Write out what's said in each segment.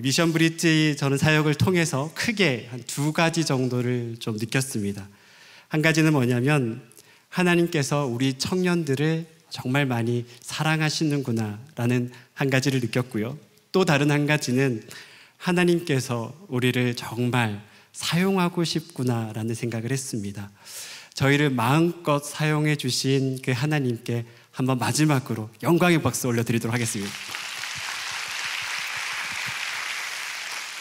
미션 브릿지 저는 사역을 통해서 크게 한 두 가지 정도를 좀 느꼈습니다. 한 가지는 뭐냐면 하나님께서 우리 청년들을 정말 많이 사랑하시는구나라는 한 가지를 느꼈고요. 또 다른 한 가지는 하나님께서 우리를 정말 사용하고 싶구나라는 생각을 했습니다. 저희를 마음껏 사용해 주신 그 하나님께 한번 마지막으로 영광의 박수 올려드리도록 하겠습니다.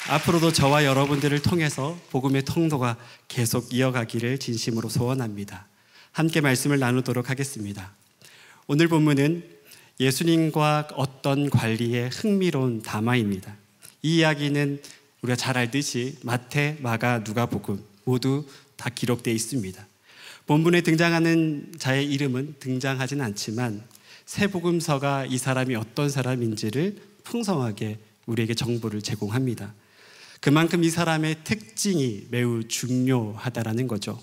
앞으로도 저와 여러분들을 통해서 복음의 통로가 계속 이어가기를 진심으로 소원합니다. 함께 말씀을 나누도록 하겠습니다. 오늘 본문은 예수님과 어떤 관리의 흥미로운 담화입니다. 이 이야기는 우리가 잘 알듯이 마태, 마가, 누가복음 모두 다 기록되어 있습니다. 본문에 등장하는 자의 이름은 등장하진 않지만 세 복음서가 이 사람이 어떤 사람인지를 풍성하게 우리에게 정보를 제공합니다. 그만큼 이 사람의 특징이 매우 중요하다라는 거죠.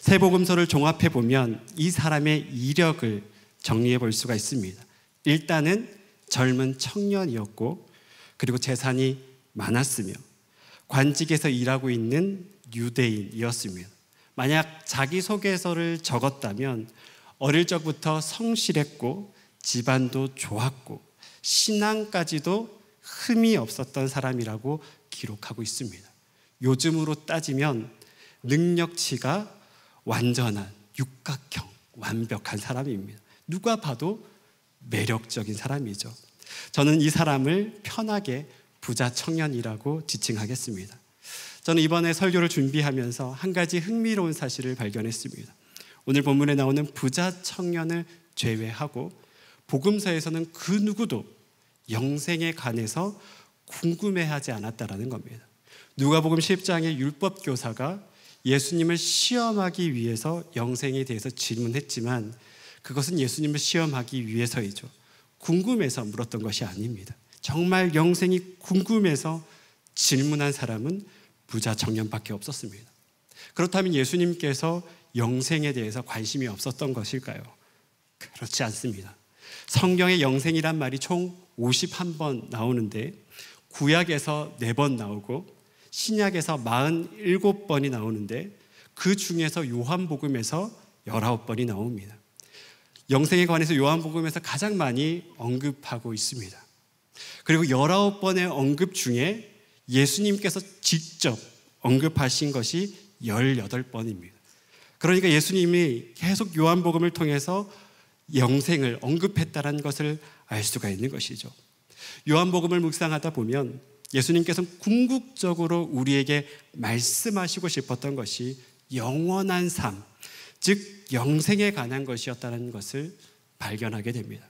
세 복음서를 종합해 보면 이 사람의 이력을 정리해 볼 수가 있습니다. 일단은 젊은 청년이었고, 그리고 재산이 많았으며 관직에서 일하고 있는 유대인이었습니다. 만약 자기소개서를 적었다면 어릴 적부터 성실했고 집안도 좋았고 신앙까지도 흠이 없었던 사람이라고 기록하고 있습니다. 요즘으로 따지면 능력치가 완전한 육각형 완벽한 사람입니다. 누가 봐도 매력적인 사람이죠. 저는 이 사람을 편하게 부자 청년이라고 지칭하겠습니다. 저는 이번에 설교를 준비하면서 한 가지 흥미로운 사실을 발견했습니다. 오늘 본문에 나오는 부자 청년을 제외하고 복음서에서는 그 누구도 영생에 관해서 궁금해하지 않았다라는 겁니다. 누가복음 10장의 율법교사가 예수님을 시험하기 위해서 영생에 대해서 질문했지만 그것은 예수님을 시험하기 위해서이죠. 궁금해서 물었던 것이 아닙니다. 정말 영생이 궁금해서 질문한 사람은 부자 청년밖에 없었습니다. 그렇다면 예수님께서 영생에 대해서 관심이 없었던 것일까요? 그렇지 않습니다. 성경에 영생이란 말이 총 51번 나오는데 구약에서 4번 나오고 신약에서 47번이 나오는데 그 중에서 요한복음에서 19번이 나옵니다. 영생에 관해서 요한복음에서 가장 많이 언급하고 있습니다. 그리고 19번의 언급 중에 예수님께서 직접 언급하신 것이 18번입니다. 그러니까 예수님이 계속 요한복음을 통해서 영생을 언급했다는 것을 알 수가 있는 것이죠. 요한복음을 묵상하다 보면 예수님께서는 궁극적으로 우리에게 말씀하시고 싶었던 것이 영원한 삶, 즉 영생에 관한 것이었다는 것을 발견하게 됩니다.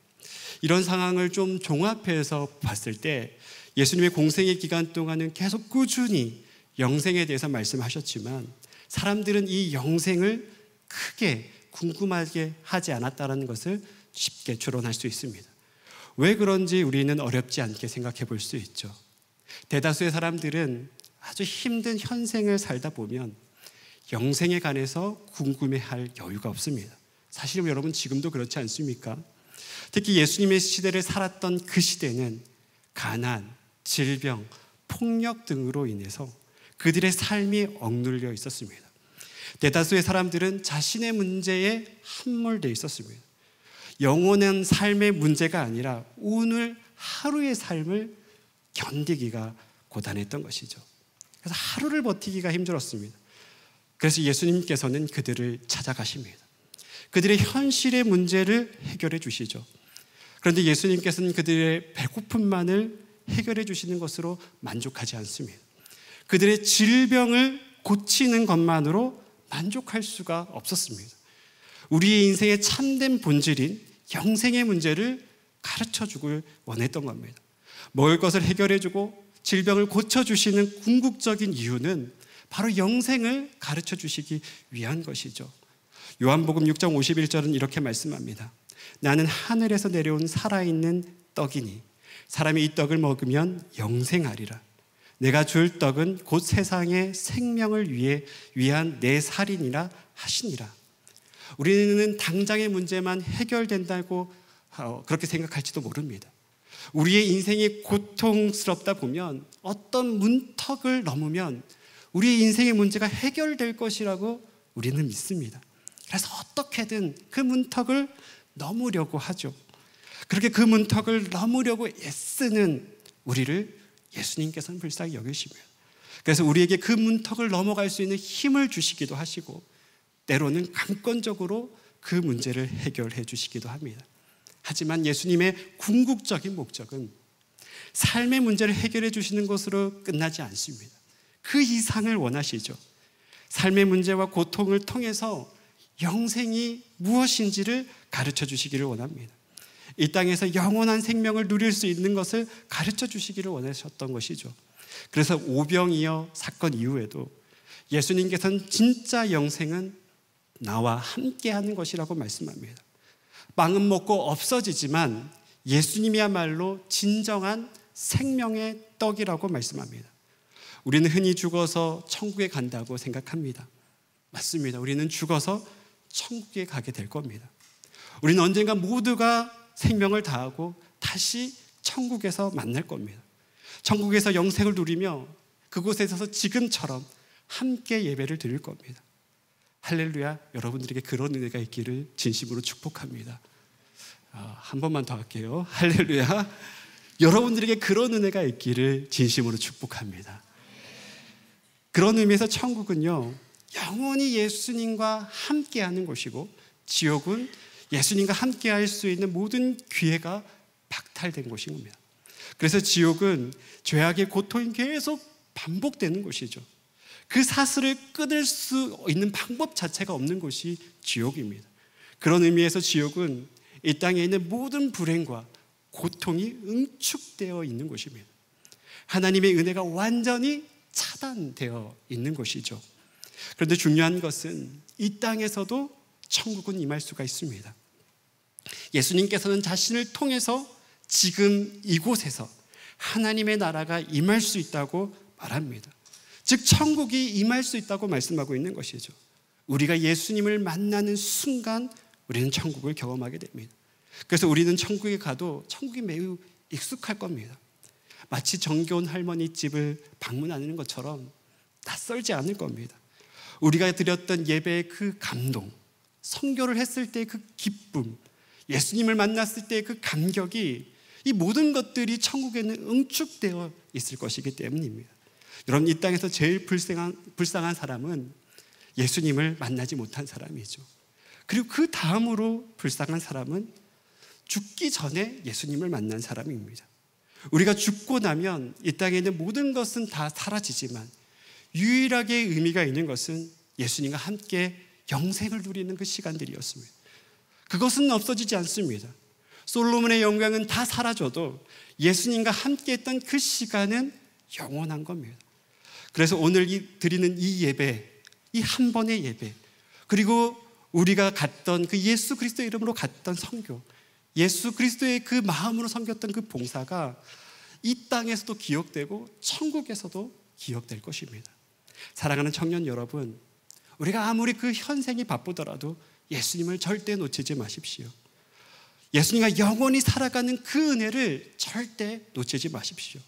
이런 상황을 좀 종합해서 봤을 때 예수님의 공생의 기간 동안은 계속 꾸준히 영생에 대해서 말씀하셨지만 사람들은 이 영생을 크게 궁금하게 하지 않았다는 것을 쉽게 추론할 수 있습니다. 왜 그런지 우리는 어렵지 않게 생각해 볼 수 있죠. 대다수의 사람들은 아주 힘든 현생을 살다 보면 영생에 관해서 궁금해할 여유가 없습니다. 사실 여러분 지금도 그렇지 않습니까? 특히 예수님의 시대를 살았던 그 시대는 가난, 질병, 폭력 등으로 인해서 그들의 삶이 억눌려 있었습니다. 대다수의 사람들은 자신의 문제에 함몰되어 있었습니다. 영원한 삶의 문제가 아니라 오늘 하루의 삶을 견디기가 고단했던 것이죠. 그래서 하루를 버티기가 힘들었습니다. 그래서 예수님께서는 그들을 찾아가십니다. 그들의 현실의 문제를 해결해 주시죠. 그런데 예수님께서는 그들의 배고픔만을 해결해 주시는 것으로 만족하지 않습니다. 그들의 질병을 고치는 것만으로 만족할 수가 없었습니다. 우리의 인생의 참된 본질인 영생의 문제를 가르쳐주길 원했던 겁니다. 먹을 것을 해결해주고 질병을 고쳐주시는 궁극적인 이유는 바로 영생을 가르쳐주시기 위한 것이죠. 요한복음 6장 51절은 이렇게 말씀합니다. 나는 하늘에서 내려온 살아있는 떡이니 사람이 이 떡을 먹으면 영생하리라. 내가 줄 떡은 곧 세상의 생명을 위한 내 살이니라 하시니라. 우리는 당장의 문제만 해결된다고 그렇게 생각할지도 모릅니다. 우리의 인생이 고통스럽다 보면 어떤 문턱을 넘으면 우리의 인생의 문제가 해결될 것이라고 우리는 믿습니다. 그래서 어떻게든 그 문턱을 넘으려고 하죠. 그렇게 그 문턱을 넘으려고 애쓰는 우리를 예수님께서는 불쌍히 여기십니다. 그래서 우리에게 그 문턱을 넘어갈 수 있는 힘을 주시기도 하시고 때로는 강권적으로 그 문제를 해결해 주시기도 합니다. 하지만 예수님의 궁극적인 목적은 삶의 문제를 해결해 주시는 것으로 끝나지 않습니다. 그 이상을 원하시죠. 삶의 문제와 고통을 통해서 영생이 무엇인지를 가르쳐 주시기를 원합니다. 이 땅에서 영원한 생명을 누릴 수 있는 것을 가르쳐 주시기를 원하셨던 것이죠. 그래서 오병이어 사건 이후에도 예수님께서는 진짜 영생은 나와 함께하는 것이라고 말씀합니다. 빵은 먹고 없어지지만 예수님이야말로 진정한 생명의 떡이라고 말씀합니다. 우리는 흔히 죽어서 천국에 간다고 생각합니다. 맞습니다. 우리는 죽어서 천국에 가게 될 겁니다. 우리는 언젠가 모두가 생명을 다하고 다시 천국에서 만날 겁니다. 천국에서 영생을 누리며 그곳에서 지금처럼 함께 예배를 드릴 겁니다. 할렐루야. 여러분들에게 그런 은혜가 있기를 진심으로 축복합니다. 한 번만 더 할게요. 할렐루야. 여러분들에게 그런 은혜가 있기를 진심으로 축복합니다. 그런 의미에서 천국은요, 영원히 예수님과 함께하는 곳이고 지옥은 예수님과 함께할 수 있는 모든 기회가 박탈된 곳인 겁니다. 그래서 지옥은 죄악의 고통이 계속 반복되는 곳이죠. 그 사슬을 끊을 수 있는 방법 자체가 없는 곳이 지옥입니다. 그런 의미에서 지옥은 이 땅에 있는 모든 불행과 고통이 응축되어 있는 곳입니다. 하나님의 은혜가 완전히 차단되어 있는 곳이죠. 그런데 중요한 것은 이 땅에서도 천국은 임할 수가 있습니다. 예수님께서는 자신을 통해서 지금 이곳에서 하나님의 나라가 임할 수 있다고 말합니다. 즉 천국이 임할 수 있다고 말씀하고 있는 것이죠. 우리가 예수님을 만나는 순간 우리는 천국을 경험하게 됩니다. 그래서 우리는 천국에 가도 천국이 매우 익숙할 겁니다. 마치 정겨운 할머니 집을 방문하는 것처럼 낯설지 않을 겁니다. 우리가 드렸던 예배의 그 감동, 선교를 했을 때 그 기쁨, 예수님을 만났을 때 그 감격이 이 모든 것들이 천국에는 응축되어 있을 것이기 때문입니다. 여러분, 이 땅에서 제일 불쌍한 사람은 예수님을 만나지 못한 사람이죠. 그리고 그 다음으로 불쌍한 사람은 죽기 전에 예수님을 만난 사람입니다. 우리가 죽고 나면 이 땅에 있는 모든 것은 다 사라지지만 유일하게 의미가 있는 것은 예수님과 함께 영생을 누리는 그 시간들이었습니다. 그것은 없어지지 않습니다. 솔로몬의 영광은 다 사라져도 예수님과 함께 했던 그 시간은 영원한 겁니다. 그래서 오늘 드리는 이 예배, 이 한 번의 예배, 그리고 우리가 갔던 그 예수 그리스도의 이름으로 갔던 선교, 예수 그리스도의 그 마음으로 섬겼던 그 봉사가 이 땅에서도 기억되고 천국에서도 기억될 것입니다. 사랑하는 청년 여러분, 우리가 아무리 그 현생이 바쁘더라도 예수님을 절대 놓치지 마십시오. 예수님과 영원히 살아가는 그 은혜를 절대 놓치지 마십시오.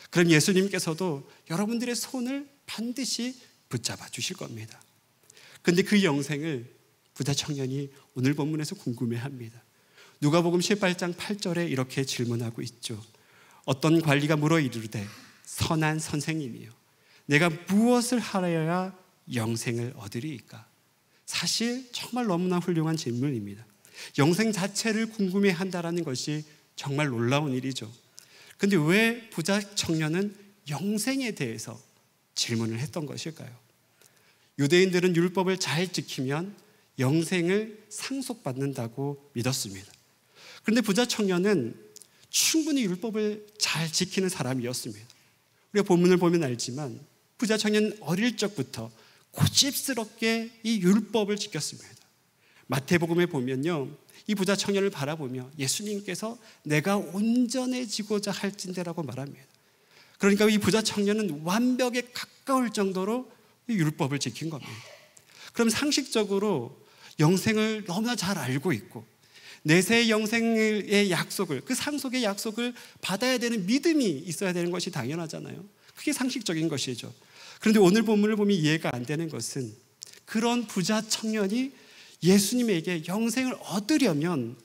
그럼 예수님께서도 여러분들의 손을 반드시 붙잡아 주실 겁니다. 그런데 그 영생을 부자 청년이 오늘 본문에서 궁금해합니다. 누가복음 18장 8절에 이렇게 질문하고 있죠. 어떤 관리가 물어 이르되 선한 선생님이요, 내가 무엇을 하여야 영생을 얻으리이까? 사실 정말 너무나 훌륭한 질문입니다. 영생 자체를 궁금해한다는 것이 정말 놀라운 일이죠. 그런데 왜 부자 청년은 영생에 대해서 질문을 했던 것일까요? 유대인들은 율법을 잘 지키면 영생을 상속받는다고 믿었습니다. 그런데 부자 청년은 충분히 율법을 잘 지키는 사람이었습니다. 우리가 본문을 보면 알지만 부자 청년은 어릴 적부터 고집스럽게 이 율법을 지켰습니다. 마태복음에 보면요, 이 부자 청년을 바라보며 예수님께서 내가 온전해지고자 할진대라고 말합니다. 그러니까 이 부자 청년은 완벽에 가까울 정도로 이 율법을 지킨 겁니다. 그럼 상식적으로 영생을 너무나 잘 알고 있고 내세의 영생의 약속을, 그 상속의 약속을 받아야 되는 믿음이 있어야 되는 것이 당연하잖아요. 그게 상식적인 것이죠. 그런데 오늘 본문을 보면 이해가 안 되는 것은 그런 부자 청년이 예수님에게 영생을 얻으려면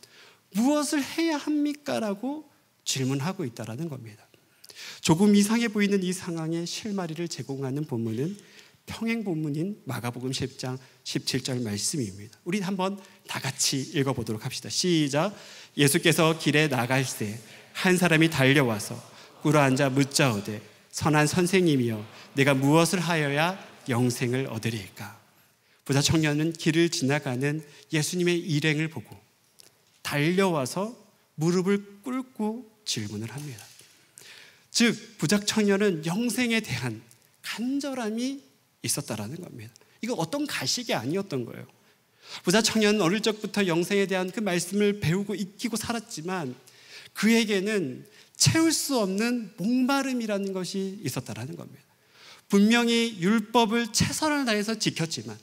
무엇을 해야 합니까? 라고 질문하고 있다는 겁니다. 조금 이상해 보이는 이 상황에 실마리를 제공하는 본문은 평행 본문인 마가복음 10장 17절 말씀입니다. 우리 한번 다 같이 읽어보도록 합시다. 시작. 예수께서 길에 나갈새 한 사람이 달려와서 꿇어앉아 묻자오되 선한 선생님이여 내가 무엇을 하여야 영생을 얻으리까? 부자 청년은 길을 지나가는 예수님의 일행을 보고 달려와서 무릎을 꿇고 질문을 합니다. 즉 부자 청년은 영생에 대한 간절함이 있었다라는 겁니다. 이거 어떤 가식이 아니었던 거예요. 부자 청년은 어릴 적부터 영생에 대한 그 말씀을 배우고 익히고 살았지만 그에게는 채울 수 없는 목마름이라는 것이 있었다라는 겁니다. 분명히 율법을 최선을 다해서 지켰지만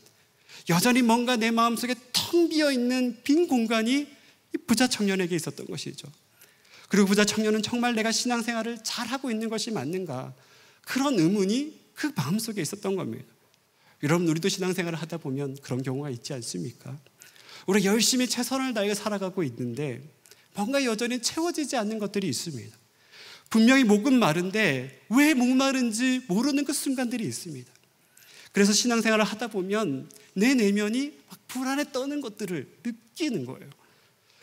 여전히 뭔가 내 마음속에 텅 비어있는 빈 공간이 이 부자 청년에게 있었던 것이죠. 그리고 부자 청년은 정말 내가 신앙생활을 잘하고 있는 것이 맞는가, 그런 의문이 그 마음속에 있었던 겁니다. 여러분, 우리도 신앙생활을 하다 보면 그런 경우가 있지 않습니까? 우리가 열심히 최선을 다해 살아가고 있는데 뭔가 여전히 채워지지 않는 것들이 있습니다. 분명히 목은 마른데 왜 목마른지 모르는 그 순간들이 있습니다. 그래서 신앙생활을 하다 보면 내 내면이 막 불안에 떠는 것들을 느끼는 거예요.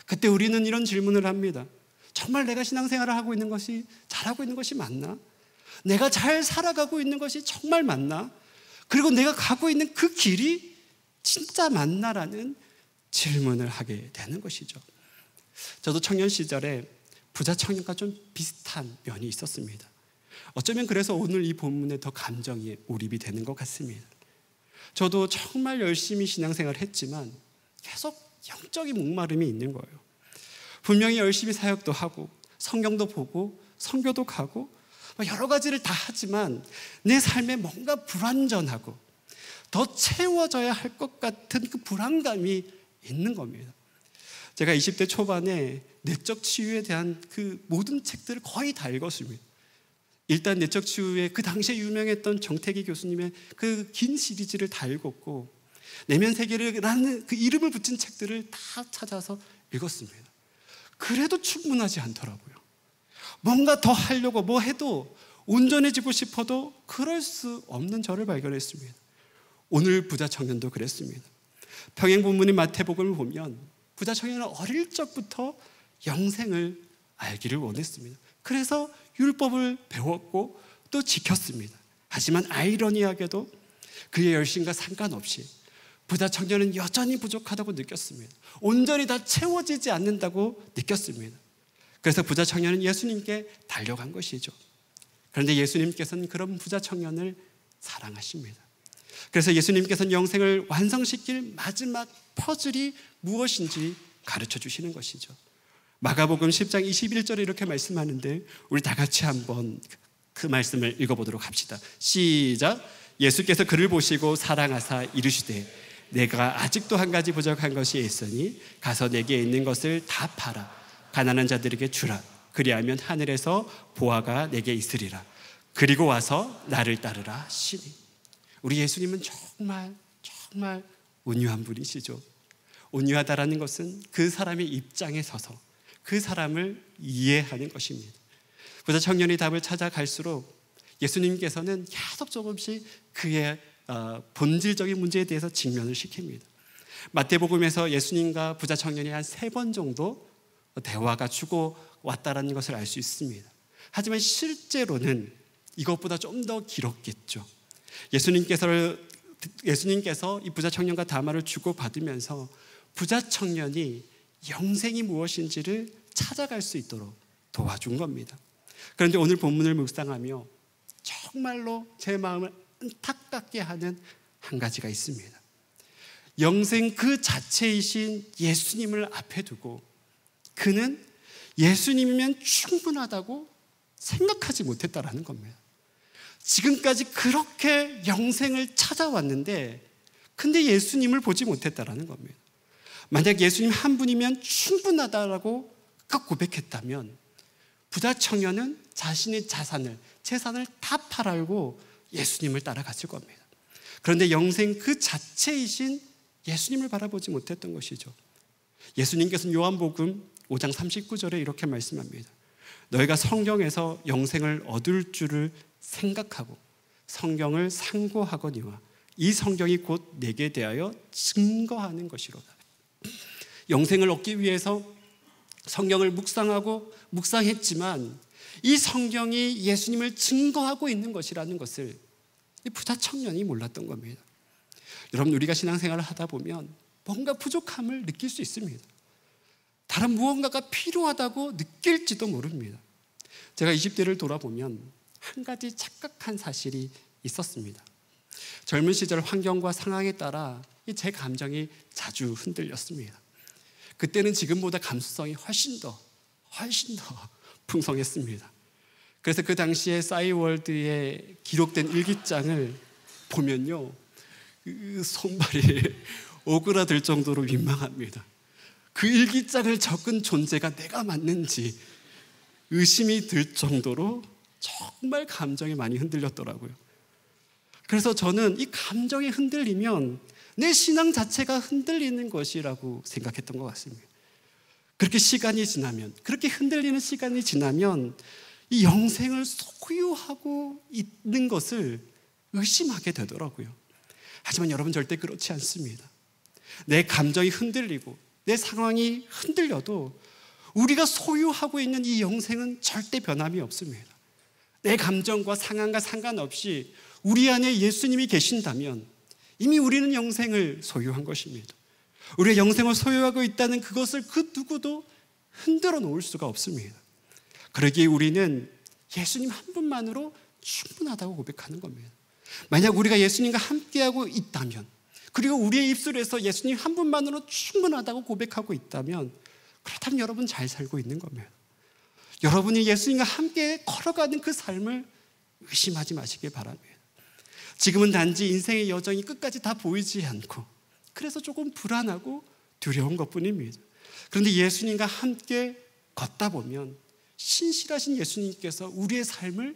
그때 우리는 이런 질문을 합니다. 정말 내가 신앙생활을 하고 있는 것이, 잘하고 있는 것이 맞나? 내가 잘 살아가고 있는 것이 정말 맞나? 그리고 내가 가고 있는 그 길이 진짜 맞나라는 질문을 하게 되는 것이죠. 저도 청년 시절에 부자 청년과 좀 비슷한 면이 있었습니다. 어쩌면 그래서 오늘 이 본문에 더 감정이 몰입이 되는 것 같습니다. 저도 정말 열심히 신앙생활을 했지만 계속 영적인 목마름이 있는 거예요. 분명히 열심히 사역도 하고 성경도 보고 선교도 가고 여러 가지를 다 하지만 내 삶에 뭔가 불완전하고 더 채워져야 할 것 같은 그 불안감이 있는 겁니다. 제가 20대 초반에 내적 치유에 대한 그 모든 책들을 거의 다 읽었습니다. 일단 내적 치유에 그 당시에 유명했던 정태기 교수님의 그 긴 시리즈를 다 읽었고 내면 세계라는 그 이름을 붙인 책들을 다 찾아서 읽었습니다. 그래도 충분하지 않더라고요. 뭔가 더 하려고 뭐 해도 온전해지고 싶어도 그럴 수 없는 저를 발견했습니다. 오늘 부자 청년도 그랬습니다. 평행 본문인 마태복음을 보면 부자 청년은 어릴 적부터 영생을 알기를 원했습니다. 그래서 율법을 배웠고 또 지켰습니다. 하지만 아이러니하게도 그의 열심과 상관없이 부자 청년은 여전히 부족하다고 느꼈습니다. 온전히 다 채워지지 않는다고 느꼈습니다. 그래서 부자 청년은 예수님께 달려간 것이죠. 그런데 예수님께서는 그런 부자 청년을 사랑하십니다. 그래서 예수님께서는 영생을 완성시킬 마지막 퍼즐이 무엇인지 가르쳐 주시는 것이죠. 마가복음 10장 21절에 이렇게 말씀하는데 우리 다 같이 한번 그 말씀을 읽어보도록 합시다. 시작. 예수께서 그를 보시고 사랑하사 이르시되 내가 아직도 한 가지 부족한 것이 있으니 가서 내게 있는 것을 다 팔아 가난한 자들에게 주라. 그리하면 하늘에서 보화가 내게 있으리라. 그리고 와서 나를 따르라 하시니. 우리 예수님은 정말 온유한 분이시죠. 온유하다라는 것은 그 사람의 입장에 서서 그 사람을 이해하는 것입니다. 부자 청년이 답을 찾아갈수록 예수님께서는 계속 조금씩 그의 본질적인 문제에 대해서 직면을 시킵니다. 마태복음에서 예수님과 부자 청년이 한 3번 정도 대화가 주고 왔다라는 것을 알 수 있습니다. 하지만 실제로는 이것보다 좀 더 길었겠죠. 예수님께서 이 부자 청년과 담화를 주고받으면서 부자 청년이 영생이 무엇인지를 찾아갈 수 있도록 도와준 겁니다. 그런데 오늘 본문을 묵상하며 정말로 제 마음을 안타깝게 하는 한 가지가 있습니다. 영생 그 자체이신 예수님을 앞에 두고 그는 예수님이면 충분하다고 생각하지 못했다라는 겁니다. 지금까지 그렇게 영생을 찾아왔는데 근데 예수님을 보지 못했다라는 겁니다. 만약 예수님 한 분이면 충분하다라고 고백했다면 부자 청년은 자신의 재산을 다 팔아알고 예수님을 따라갔을 겁니다. 그런데 영생 그 자체이신 예수님을 바라보지 못했던 것이죠. 예수님께서는 요한복음 5장 39절에 이렇게 말씀합니다. 너희가 성경에서 영생을 얻을 줄을 생각하고 성경을 상고하거니와 이 성경이 곧 내게 대하여 증거하는 것이로다. 영생을 얻기 위해서 성경을 묵상했지만 이 성경이 예수님을 증거하고 있는 것이라는 것을 이 부자 청년이 몰랐던 겁니다. 여러분, 우리가 신앙생활을 하다 보면 뭔가 부족함을 느낄 수 있습니다. 다른 무언가가 필요하다고 느낄지도 모릅니다. 제가 20대를 돌아보면 한 가지 착각한 사실이 있었습니다. 젊은 시절 환경과 상황에 따라 제 감정이 자주 흔들렸습니다. 그때는 지금보다 감수성이 훨씬 더 풍성했습니다. 그래서 그 당시에 싸이월드에 기록된 일기장을 보면요, 손발이 오그라들 정도로 민망합니다. 그 일기장을 적은 존재가 내가 맞는지 의심이 들 정도로 정말 감정이 많이 흔들렸더라고요. 그래서 저는 이 감정이 흔들리면 내 신앙 자체가 흔들리는 것이라고 생각했던 것 같습니다. 그렇게 흔들리는 시간이 지나면 이 영생을 소유하고 있는 것을 의심하게 되더라고요. 하지만 여러분, 절대 그렇지 않습니다. 내 감정이 흔들리고 내 상황이 흔들려도 우리가 소유하고 있는 이 영생은 절대 변함이 없습니다. 내 감정과 상황과 상관없이 우리 안에 예수님이 계신다면 이미 우리는 영생을 소유한 것입니다. 우리가 영생을 소유하고 있다는 그것을 그 누구도 흔들어 놓을 수가 없습니다. 그러기에 우리는 예수님 한 분만으로 충분하다고 고백하는 겁니다. 만약 우리가 예수님과 함께하고 있다면, 그리고 우리의 입술에서 예수님 한 분만으로 충분하다고 고백하고 있다면, 그렇다면 여러분 잘 살고 있는 겁니다. 여러분이 예수님과 함께 걸어가는 그 삶을 의심하지 마시길 바랍니다. 지금은 단지 인생의 여정이 끝까지 다 보이지 않고 그래서 조금 불안하고 두려운 것뿐입니다. 그런데 예수님과 함께 걷다 보면 신실하신 예수님께서 우리의 삶을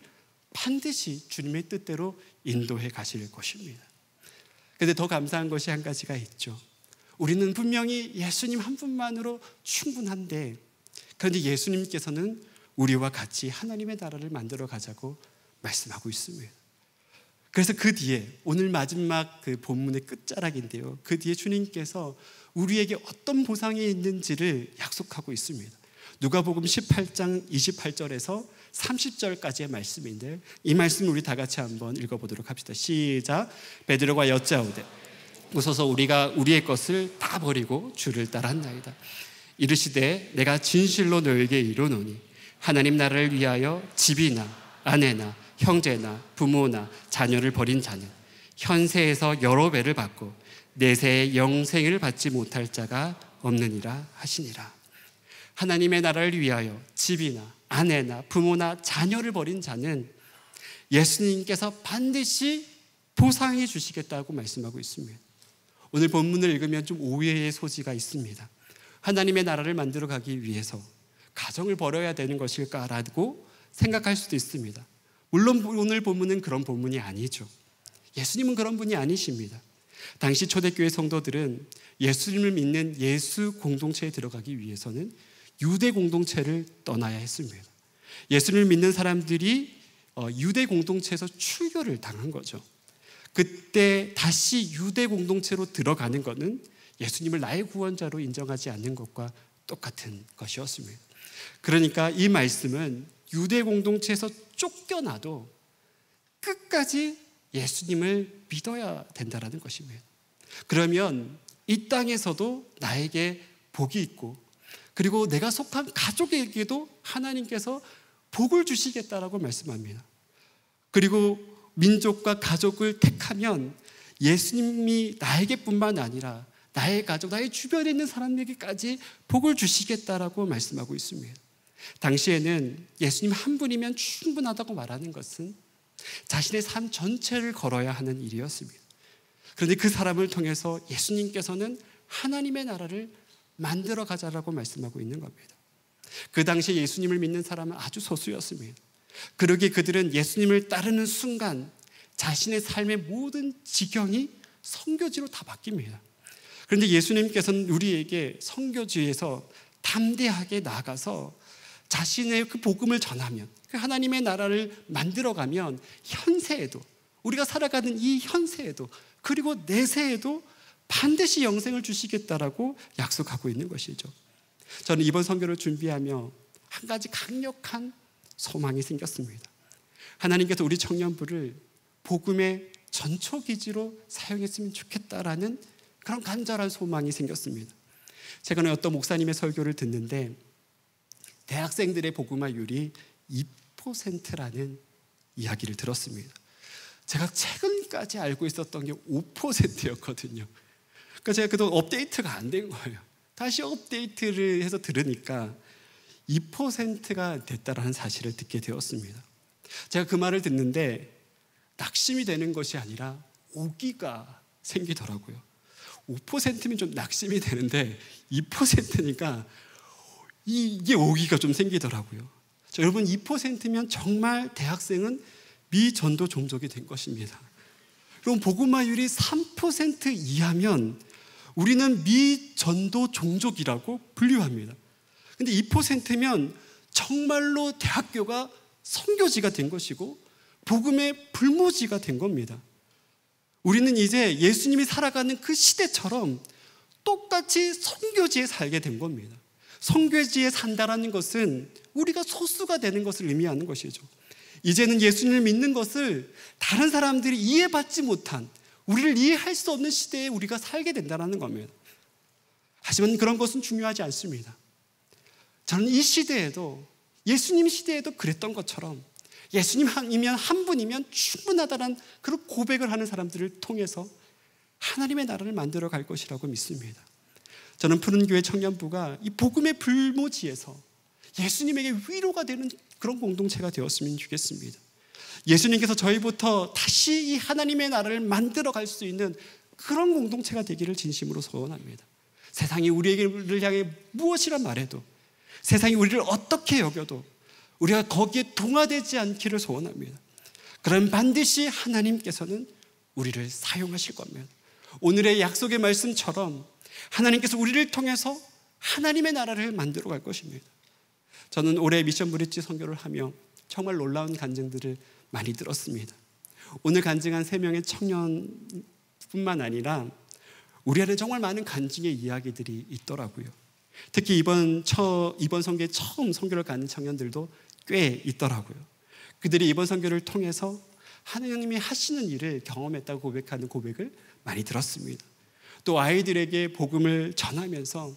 반드시 주님의 뜻대로 인도해 가실 것입니다. 그런데 더 감사한 것이 한 가지가 있죠. 우리는 분명히 예수님 한 분만으로 충분한데, 그런데 예수님께서는 우리와 같이 하나님의 나라를 만들어 가자고 말씀하고 있습니다. 그래서 그 뒤에 오늘 마지막 그 본문의 끝자락인데요, 그 뒤에 주님께서 우리에게 어떤 보상이 있는지를 약속하고 있습니다. 누가복음 18장 28절에서 30절까지의 말씀인데, 이 말씀을 우리 다 같이 한번 읽어보도록 합시다. 시작. 베드로가 여짜오되 웃어서 우리가 우리의 것을 다 버리고 주를 따랐나이다. 이르시되 내가 진실로 너에게 이르노니 하나님 나라를 위하여 집이나 아내나 형제나 부모나 자녀를 버린 자는 현세에서 여러 배를 받고 내세의 영생을 받지 못할 자가 없느니라 하시니라. 하나님의 나라를 위하여 집이나 아내나 부모나 자녀를 버린 자는 예수님께서 반드시 보상해 주시겠다고 말씀하고 있습니다. 오늘 본문을 읽으면 좀 오해의 소지가 있습니다. 하나님의 나라를 만들어 가기 위해서 가정을 버려야 되는 것일까라고 생각할 수도 있습니다. 물론 오늘 본문은 그런 본문이 아니죠. 예수님은 그런 분이 아니십니다. 당시 초대교회 성도들은 예수님을 믿는 예수 공동체에 들어가기 위해서는 유대 공동체를 떠나야 했습니다. 예수님을 믿는 사람들이 유대 공동체에서 출교를 당한 거죠. 그때 다시 유대 공동체로 들어가는 것은 예수님을 나의 구원자로 인정하지 않는 것과 똑같은 것이었습니다. 그러니까 이 말씀은 유대 공동체에서 쫓겨나도 끝까지 예수님을 믿어야 된다는 것입니다. 그러면 이 땅에서도 나에게 복이 있고, 그리고 내가 속한 가족에게도 하나님께서 복을 주시겠다라고 말씀합니다. 그리고 민족과 가족을 택하면 예수님이 나에게뿐만 아니라 나의 가족, 나의 주변에 있는 사람에게까지 복을 주시겠다라고 말씀하고 있습니다. 당시에는 예수님 한 분이면 충분하다고 말하는 것은 자신의 삶 전체를 걸어야 하는 일이었습니다. 그런데 그 사람을 통해서 예수님께서는 하나님의 나라를 만들어 가자라고 말씀하고 있는 겁니다. 그 당시에 예수님을 믿는 사람은 아주 소수였습니다. 그러기에 그들은 예수님을 따르는 순간 자신의 삶의 모든 지경이 선교지로 다 바뀝니다. 그런데 예수님께서는 우리에게 선교지에서 담대하게 나아가서 자신의 그 복음을 전하면, 그 하나님의 나라를 만들어가면 현세에도, 우리가 살아가는 이 현세에도, 그리고 내세에도 반드시 영생을 주시겠다라고 약속하고 있는 것이죠. 저는 이번 선교를 준비하며 한 가지 강력한 소망이 생겼습니다. 하나님께서 우리 청년부를 복음의 전초기지로 사용했으면 좋겠다라는 그런 간절한 소망이 생겼습니다. 최근에 어떤 목사님의 설교를 듣는데 대학생들의 복음화율이 2%라는 이야기를 들었습니다. 제가 최근까지 알고 있었던 게 5%였거든요. 그러니까 제가 그동안 업데이트가 안 된 거예요. 다시 업데이트를 해서 들으니까 2%가 됐다라는 사실을 듣게 되었습니다. 제가 그 말을 듣는데 낙심이 되는 것이 아니라 오기가 생기더라고요. 5%면 좀 낙심이 되는데 2%니까 이게 오기가 좀 생기더라고요. 자, 여러분 2%면 정말 대학생은 미전도 종족이 된 것입니다. 그럼 복음화율이 3% 이하면 우리는 미전도 종족이라고 분류합니다. 근데 2%면 정말로 대학교가 선교지가 된 것이고 복음의 불모지가 된 겁니다. 우리는 이제 예수님이 살아가는 그 시대처럼 똑같이 선교지에 살게 된 겁니다. 선교지에 산다라는 것은 우리가 소수가 되는 것을 의미하는 것이죠. 이제는 예수님을 믿는 것을 다른 사람들이 이해받지 못한, 우리를 이해할 수 없는 시대에 우리가 살게 된다는 겁니다. 하지만 그런 것은 중요하지 않습니다. 저는 이 시대에도, 예수님 시대에도 그랬던 것처럼 예수님이면 한 분이면 충분하다는 그런 고백을 하는 사람들을 통해서 하나님의 나라를 만들어 갈 것이라고 믿습니다. 저는 푸른교회 청년부가 이 복음의 불모지에서 예수님에게 위로가 되는 그런 공동체가 되었으면 좋겠습니다. 예수님께서 저희부터 다시 이 하나님의 나라를 만들어 갈 수 있는 그런 공동체가 되기를 진심으로 소원합니다. 세상이 우리를 향해 무엇이라 말해도, 세상이 우리를 어떻게 여겨도 우리가 거기에 동화되지 않기를 소원합니다. 그럼 반드시 하나님께서는 우리를 사용하실 겁니다. 오늘의 약속의 말씀처럼 하나님께서 우리를 통해서 하나님의 나라를 만들어 갈 것입니다. 저는 올해 미션 브릿지 선교를 하며 정말 놀라운 간증들을 많이 들었습니다. 오늘 간증한 3명의 청년뿐만 아니라 우리 안에 정말 많은 간증의 이야기들이 있더라고요. 특히 이번 선교에 처음 선교를 가는 청년들도 꽤 있더라고요. 그들이 이번 선교를 통해서 하나님이 하시는 일을 경험했다고 고백하는 고백을 많이 들었습니다. 또 아이들에게 복음을 전하면서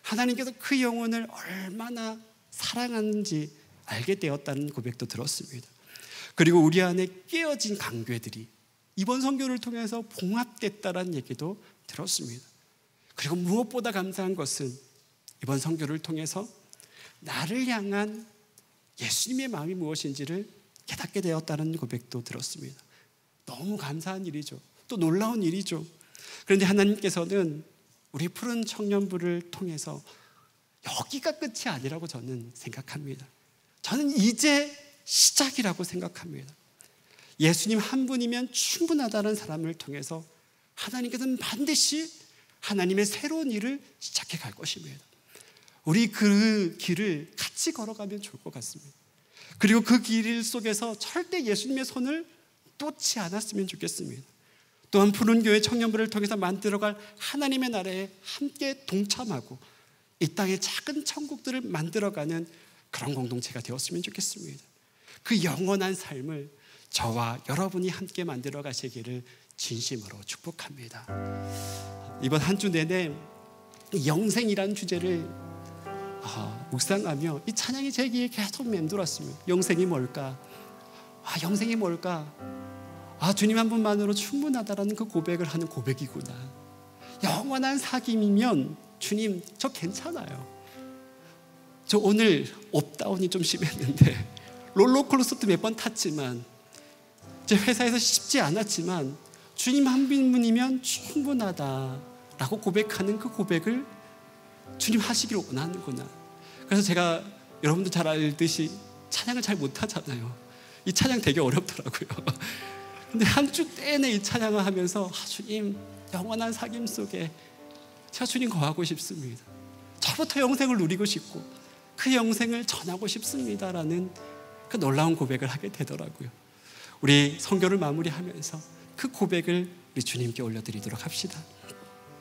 하나님께서 그 영혼을 얼마나 사랑하는지 알게 되었다는 고백도 들었습니다. 그리고 우리 안에 깨어진 관계들이 이번 선교를 통해서 봉합됐다는 얘기도 들었습니다. 그리고 무엇보다 감사한 것은 이번 선교를 통해서 나를 향한 예수님의 마음이 무엇인지를 깨닫게 되었다는 고백도 들었습니다. 너무 감사한 일이죠. 또 놀라운 일이죠. 그런데 하나님께서는 우리 푸른 청년부를 통해서 여기가 끝이 아니라고 저는 생각합니다. 저는 이제 시작이라고 생각합니다. 예수님 한 분이면 충분하다는 사람을 통해서 하나님께서는 반드시 하나님의 새로운 일을 시작해 갈 것입니다. 우리 그 길을 같이 걸어가면 좋을 것 같습니다. 그리고 그 길 속에서 절대 예수님의 손을 놓지 않았으면 좋겠습니다. 또한 푸른교회 청년부를 통해서 만들어갈 하나님의 나라에 함께 동참하고 이 땅의 작은 천국들을 만들어가는 그런 공동체가 되었으면 좋겠습니다. 그 영원한 삶을 저와 여러분이 함께 만들어 가시기를 진심으로 축복합니다. 이번 한 주 내내 영생이라는 주제를 묵상하며 이 찬양이 제 귀에 계속 맴돌았습니다. 영생이 뭘까? 영생이 뭘까? 주님 한 분만으로 충분하다라는 그 고백을 하는 고백이구나. 영원한 사귐이면 주님 저 괜찮아요. 저 오늘 업다운이 좀 심했는데 롤러코스터도 몇 번 탔지만 제 회사에서 쉽지 않았지만 주님 한 분이면 충분하다라고 고백하는 그 고백을 주님 하시기를 원하는구나. 그래서 제가 여러분도 잘 알듯이 찬양을 잘 못하잖아요. 이 찬양 되게 어렵더라고요. 근데 한 주 내내 이 찬양을 하면서 주님 영원한 사귐 속에 제가 주님 거하고 싶습니다. 저부터 영생을 누리고 싶고 그 영생을 전하고 싶습니다라는 그 놀라운 고백을 하게 되더라고요. 우리 선교를 마무리하면서 그 고백을 우리 주님께 올려드리도록 합시다.